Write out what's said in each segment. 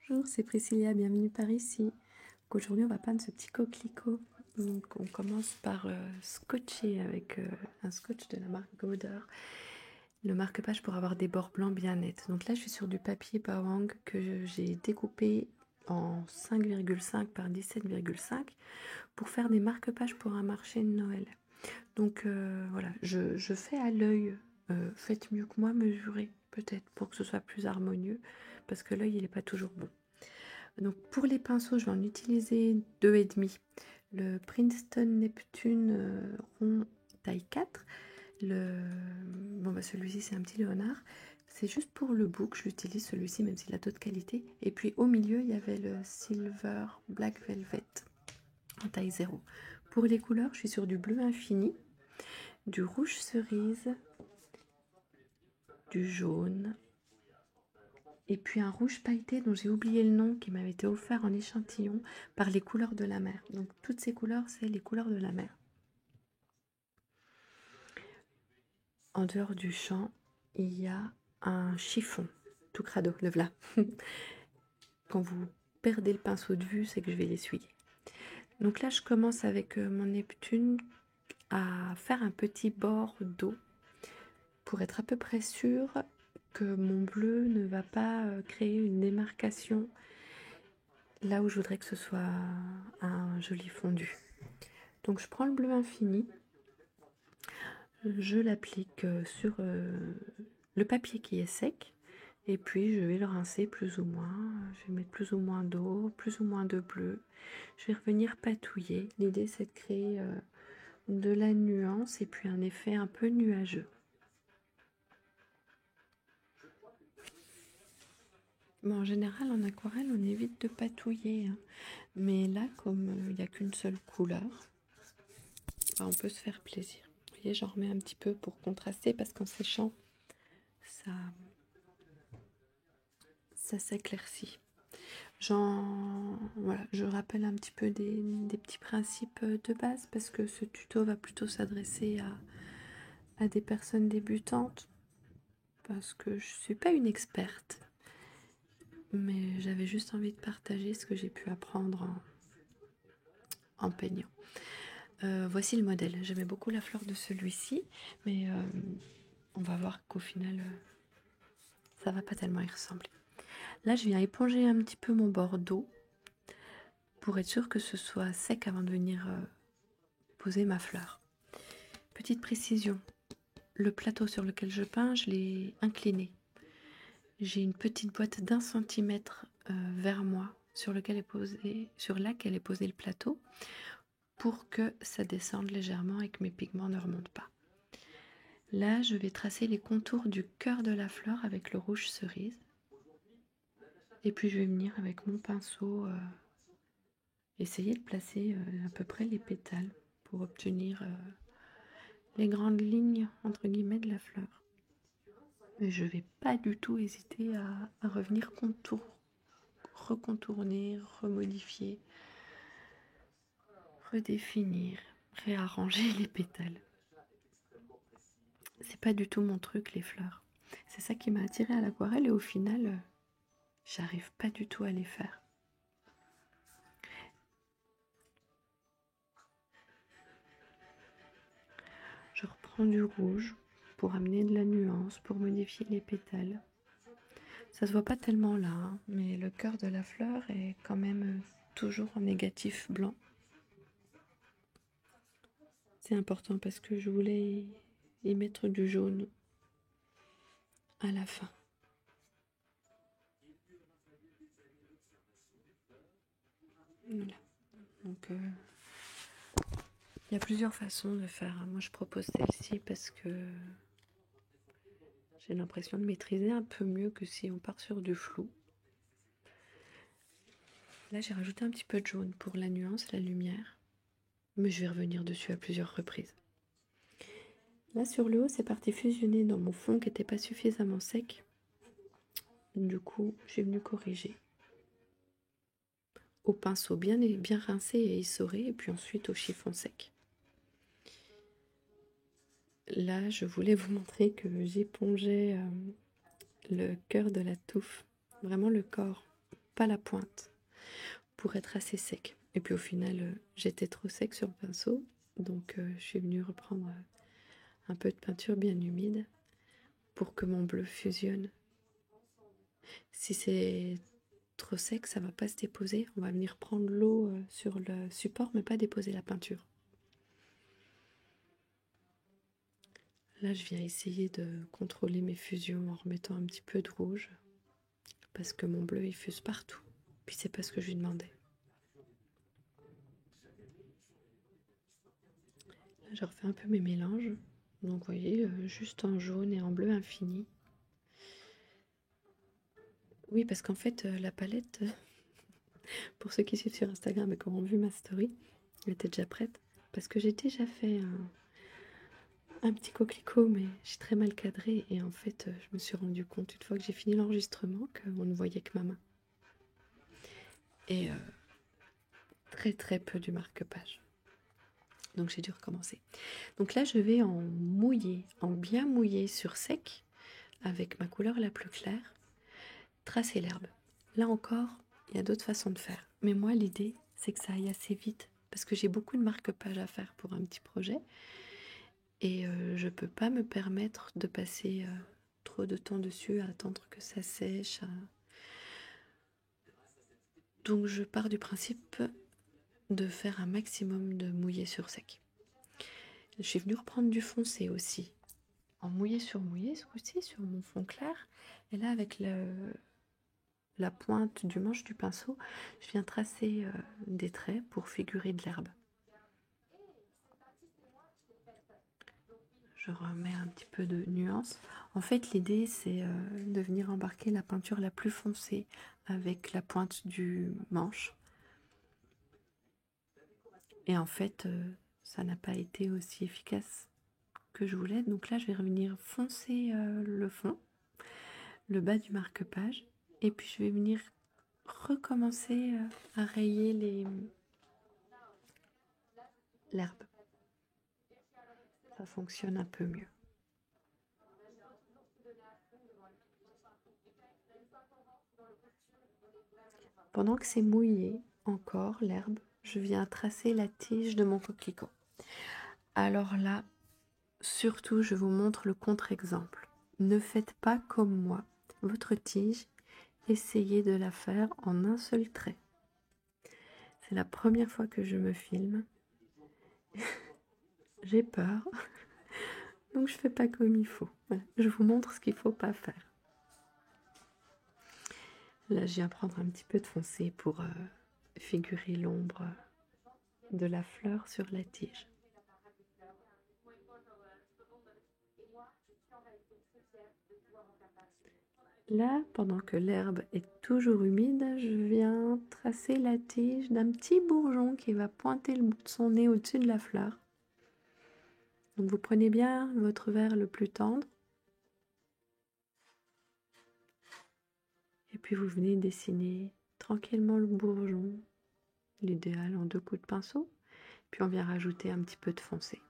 Bonjour, c'est Priscilla, bienvenue par ici. Donc aujourd'hui, on va peindre ce petit coquelicot. Donc on commence par scotcher avec un scotch de la marque Gauder le marque-page pour avoir des bords blancs bien nets. Donc là, je suis sur du papier Bawang que j'ai découpé en 5,5 par 17,5 pour faire des marque-pages pour un marché de Noël. Donc voilà, je fais à l'œil. Faites mieux que moi, mesurez peut-être pour que ce soit plus harmonieux parce que l'œil il n'est pas toujours bon. Donc pour les pinceaux, je vais en utiliser 2,5. Le Princeton Neptune rond taille 4. Celui-ci, c'est un petit léonard. C'est juste pour le book, j'utilise celui-ci, même s'il a d'autres qualités. Et puis au milieu, il y avait le Silver Black Velvet en taille 0. Pour les couleurs, je suis sur du bleu infini, du rouge cerise, du jaune, et puis un rouge pailleté dont j'ai oublié le nom, qui m'avait été offert en échantillon par les couleurs de la mer. Donc toutes ces couleurs, c'est les couleurs de la mer. En dehors du champ, il y a un chiffon, tout crado, le voilà. Quand vous perdez le pinceau de vue, c'est que je vais l'essuyer. Donc là, je commence avec mon Neptune à faire un petit bord d'eau pour être à peu près sûre que mon bleu ne va pas créer une démarcation là où je voudrais que ce soit un joli fondu. Donc je prends le bleu infini, je l'applique sur le papier qui est sec et puis je vais le rincer plus ou moins. Je vais mettre plus ou moins d'eau, plus ou moins de bleu. Je vais revenir patouiller. L'idée c'est de créer de la nuance et puis un effet un peu nuageux. Bon, en général, en aquarelle, on évite de patouiller, hein. Mais là, comme il n'y a qu'une seule couleur, on peut se faire plaisir. Vous voyez, j'en remets un petit peu pour contraster parce qu'en séchant, ça s'éclaircit. Voilà, je rappelle un petit peu des petits principes de base parce que ce tuto va plutôt s'adresser à des personnes débutantes parce que je ne suis pas une experte. Mais j'avais juste envie de partager ce que j'ai pu apprendre en peignant. Voici le modèle. J'aimais beaucoup la fleur de celui-ci, mais on va voir qu'au final, ça va pas tellement y ressembler. Là, je viens éponger un petit peu mon bord d'eau pour être sûr que ce soit sec avant de venir poser ma fleur. Petite précision, le plateau sur lequel je peins, je l'ai incliné. J'ai une petite boîte d'1 centimètre vers moi sur laquelle est posé le plateau pour que ça descende légèrement et que mes pigments ne remontent pas. Là, je vais tracer les contours du cœur de la fleur avec le rouge cerise. Et puis je vais venir avec mon pinceau essayer de placer à peu près les pétales pour obtenir les grandes lignes entre guillemets de la fleur. Mais je ne vais pas du tout hésiter à revenir recontourner, remodifier, redéfinir, réarranger les pétales. C'est pas du tout mon truc, les fleurs. C'est ça qui m'a attirée à l'aquarelle et au final, j'arrive pas du tout à les faire. Je reprends du rouge pour amener de la nuance, pour modifier les pétales. Ça se voit pas tellement là, hein, mais le cœur de la fleur est quand même toujours en négatif blanc. C'est important parce que je voulais y mettre du jaune à la fin. Voilà. Donc il y a plusieurs façons de faire. Moi je propose celle-ci parce que j'ai l'impression de maîtriser un peu mieux que si on part sur du flou. Là j'ai rajouté un petit peu de jaune pour la nuance, la lumière. Mais je vais revenir dessus à plusieurs reprises. Là sur le haut c'est parti fusionner dans mon fond qui n'était pas suffisamment sec. Du coup j'ai venu corriger. Au pinceau bien rincé et essoré et puis ensuite au chiffon sec. Là je voulais vous montrer que j'épongeais le cœur de la touffe, vraiment le corps. pas la pointe, pour être assez sec. Et puis au final, j'étais trop sec sur le pinceau, donc je suis venue reprendre un peu de peinture bien humide pour que mon bleu fusionne. Si c'est trop sec, ça va pas se déposer. On va venir prendre l'eau sur le support, mais pas déposer la peinture. Là, je viens essayer de contrôler mes fusions en remettant un petit peu de rouge, parce que mon bleu, il fuse partout. Puis c'est pas ce que je lui demandais. Là, je refais un peu mes mélanges. Donc, vous voyez, juste en jaune et en bleu infini. Oui, parce qu'en fait, la palette, pour ceux qui suivent sur Instagram et qui auront vu ma story, elle était déjà prête. Parce que j'ai déjà fait un petit coquelicot, mais j'ai très mal cadré. Et en fait, je me suis rendu compte, une fois que j'ai fini l'enregistrement, qu'on ne voyait que ma main. Et très très peu du marque-page. Donc j'ai dû recommencer. Donc là, je vais en mouiller, en bien mouiller sur sec, avec ma couleur la plus claire, tracer l'herbe. Là encore, il y a d'autres façons de faire. Mais moi, l'idée, c'est que ça aille assez vite, parce que j'ai beaucoup de marque-page à faire pour un petit projet. Et je peux pas me permettre de passer trop de temps dessus, à attendre que ça sèche. Donc je pars du principe de faire un maximum de mouillé sur sec. Je suis venue reprendre du foncé aussi, en mouillé sur mouillé, ce coup-ci, sur mon fond clair. Et là, avec la pointe du manche du pinceau, je viens tracer des traits pour figurer de l'herbe. Je remets un petit peu de nuance. En fait, l'idée, c'est de venir embarquer la peinture la plus foncée avec la pointe du manche. Et en fait, ça n'a pas été aussi efficace que je voulais. Donc là, je vais revenir foncer le fond, le bas du marque-page. Et puis, je vais venir recommencer à rayer l'herbe. Ça fonctionne un peu mieux. Pendant que c'est mouillé encore l'herbe, je viens tracer la tige de mon coquelicot. Alors là, surtout, je vous montre le contre-exemple. Ne faites pas comme moi. Votre tige, essayez de la faire en un seul trait. C'est la première fois que je me filme. J'ai peur. Donc je fais pas comme il faut. Voilà. Je vous montre ce qu'il faut pas faire. Là, je viens prendre un petit peu de foncé pour figurer l'ombre de la fleur sur la tige. Là, pendant que l'herbe est toujours humide, je viens tracer la tige d'un petit bourgeon qui va pointer le bout de son nez au-dessus de la fleur. Donc vous prenez bien votre verre le plus tendre. Et puis vous venez dessiner tranquillement le bourgeon, l'idéal en 2 coups de pinceau. Puis on vient rajouter un petit peu de foncé.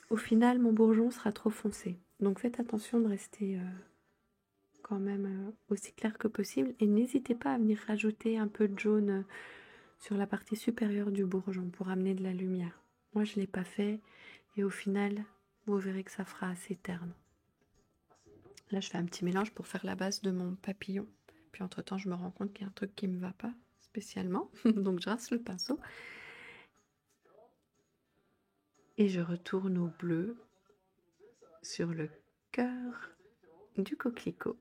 Au final, mon bourgeon sera trop foncé. Donc faites attention de rester quand même aussi clair que possible. Et n'hésitez pas à venir rajouter un peu de jaune sur la partie supérieure du bourgeon pour amener de la lumière. Moi, je ne l'ai pas fait. Et au final, vous verrez que ça fera assez terne. Là, je fais un petit mélange pour faire la base de mon papillon. Puis entre-temps, je me rends compte qu'il y a un truc qui ne me va pas spécialement. Donc, je rase le pinceau. Et je retourne au bleu sur le cœur du coquelicot.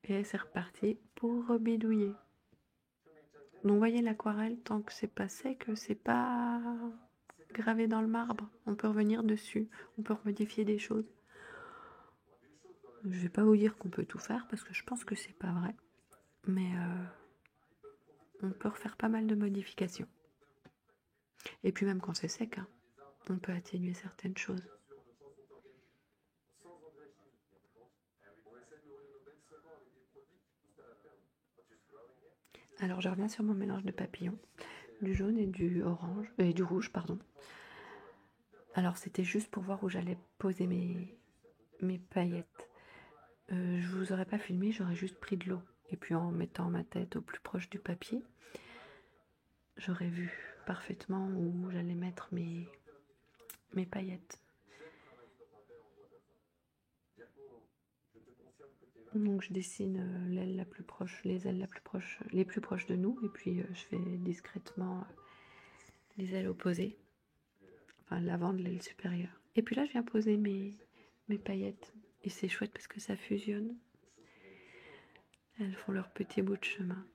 Et c'est reparti pour rebidouiller. Donc, vous voyez l'aquarelle, tant que c'est pas sec, c'est pas gravé dans le marbre. On peut revenir dessus. On peut remodifier des choses. Je vais pas vous dire qu'on peut tout faire parce que je pense que c'est pas vrai. Mais on peut refaire pas mal de modifications. Et puis même quand c'est sec, hein, on peut atténuer certaines choses. Alors je reviens sur mon mélange de papillons, du jaune et du orange, et du rouge, pardon. Alors c'était juste pour voir où j'allais poser mes paillettes. je vous aurais pas filmé, j'aurais juste pris de l'eau. Et puis en mettant ma tête au plus proche du papier, j'aurais vu parfaitement où j'allais mettre mes paillettes. Donc je dessine l'aile la plus proche, les ailes les plus proches de nous, et puis je fais discrètement les ailes opposées, enfin l'avant de l'aile supérieure. Et puis là je viens poser mes paillettes, et c'est chouette parce que ça fusionne. Elles font leur petit bout de chemin.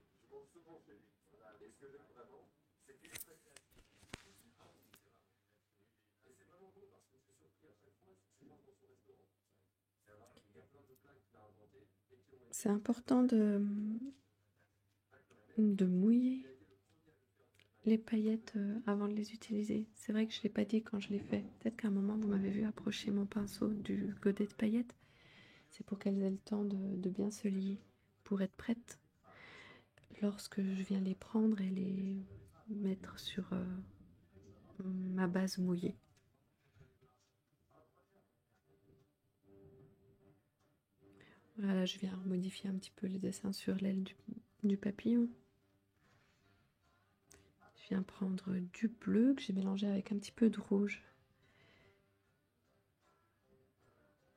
C'est important de mouiller les paillettes avant de les utiliser. C'est vrai que je ne l'ai pas dit quand je l'ai fait. Peut-être qu'à un moment, vous m'avez vu approcher mon pinceau du godet de paillettes. C'est pour qu'elles aient le temps de bien se lier, pour être prêtes lorsque je viens les prendre et les mettre sur ma base mouillée. Voilà, je viens modifier un petit peu les dessins sur l'aile du papillon. Je viens prendre du bleu que j'ai mélangé avec un petit peu de rouge.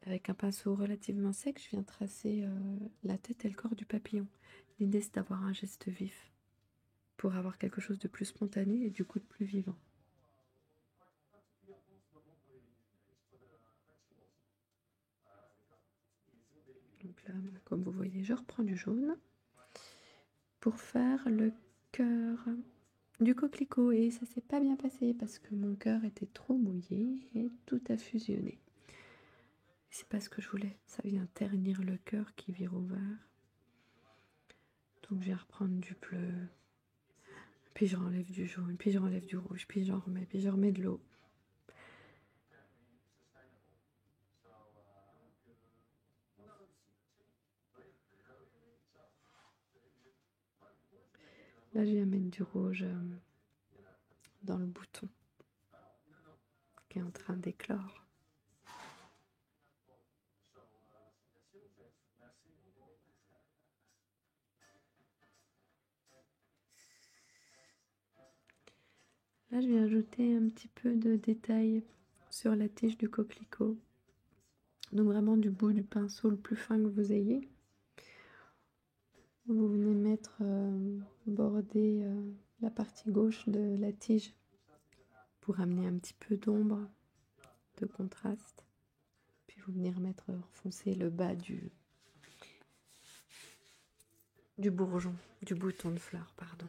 Avec un pinceau relativement sec, je viens tracer la tête et le corps du papillon. L'idée, c'est d'avoir un geste vif pour avoir quelque chose de plus spontané et du coup de plus vivant. Donc là, comme vous voyez, je reprends du jaune pour faire le cœur du coquelicot. Et ça s'est pas bien passé parce que mon cœur était trop mouillé et tout a fusionné. C'est pas ce que je voulais. Ça vient ternir le cœur qui vire au vert. Donc je vais reprendre du bleu. Puis je renlève du jaune, puis je renlève du rouge, puis je remets de l'eau. Là, je viens mettre du rouge dans le bouton qui est en train d'éclore. Là, je viens ajouter un petit peu de détail sur la tige du coquelicot. Donc vraiment du bout du pinceau le plus fin que vous ayez. Vous venez mettre, border la partie gauche de la tige pour amener un petit peu d'ombre, de contraste. Puis vous venez remettre, enfoncer le bas du bourgeon, du bouton de fleur, pardon.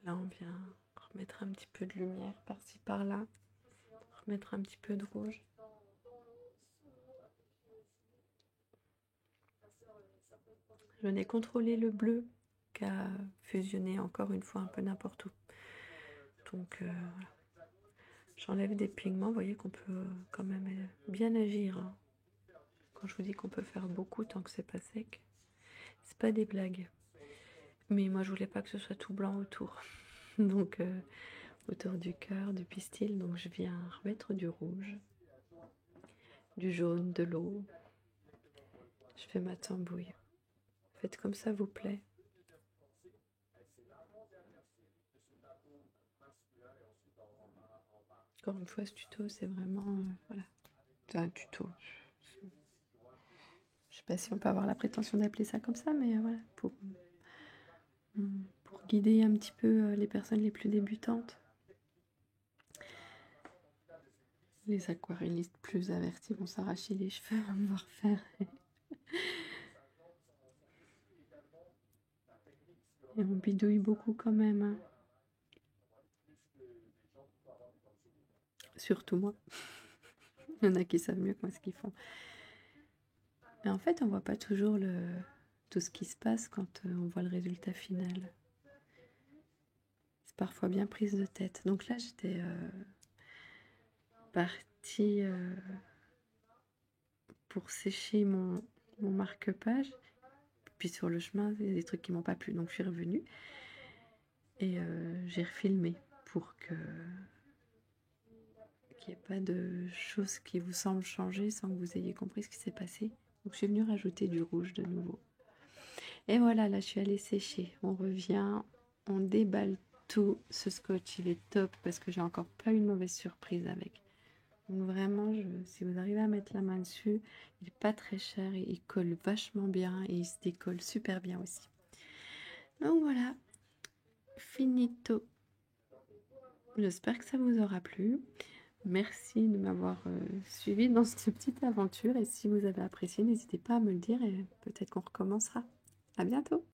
Là, on vient remettre un petit peu de lumière par-ci par-là, remettre un petit peu de rouge. Je venais contrôler le bleu qui a fusionné encore une fois un peu n'importe où. Donc voilà. J'enlève des pigments, vous voyez qu'on peut quand même bien agir. Hein. Quand je vous dis qu'on peut faire beaucoup tant que c'est pas sec, c'est pas des blagues. Mais moi je voulais pas que ce soit tout blanc autour. Donc autour du cœur, du pistil, donc je viens remettre du rouge, du jaune, de l'eau. Je fais ma tambouille. Faites comme ça vous plaît. Encore une fois, ce tuto, c'est vraiment... voilà. C'est un tuto. Je sais pas si on peut avoir la prétention d'appeler ça comme ça, mais voilà, pour guider un petit peu les personnes les plus débutantes. Les aquarellistes plus avertis vont s'arracher les cheveux à me voir faire. Et on bidouille beaucoup quand même. Hein. Surtout moi. Il y en a qui savent mieux que moi ce qu'ils font. Mais en fait, on voit pas toujours tout ce qui se passe quand on voit le résultat final. C'est parfois bien prise de tête. Donc là, j'étais partie pour sécher mon marque-page. Puis sur le chemin, il y a des trucs qui m'ont pas plu, donc je suis revenue. Et j'ai refilmé pour qu'il n'y ait pas de choses qui vous semblent changer sans que vous ayez compris ce qui s'est passé. Donc je suis venue rajouter du rouge de nouveau. Et voilà, là je suis allée sécher. On revient, on déballe tout. Ce scotch, il est top parce que j'ai encore pas eu une mauvaise surprise avec. Donc vraiment, si vous arrivez à mettre la main dessus, il n'est pas très cher, il colle vachement bien et il se décolle super bien aussi. Donc voilà, finito. J'espère que ça vous aura plu. Merci de m'avoir suivi dans cette petite aventure et si vous avez apprécié, n'hésitez pas à me le dire et peut-être qu'on recommencera. À bientôt!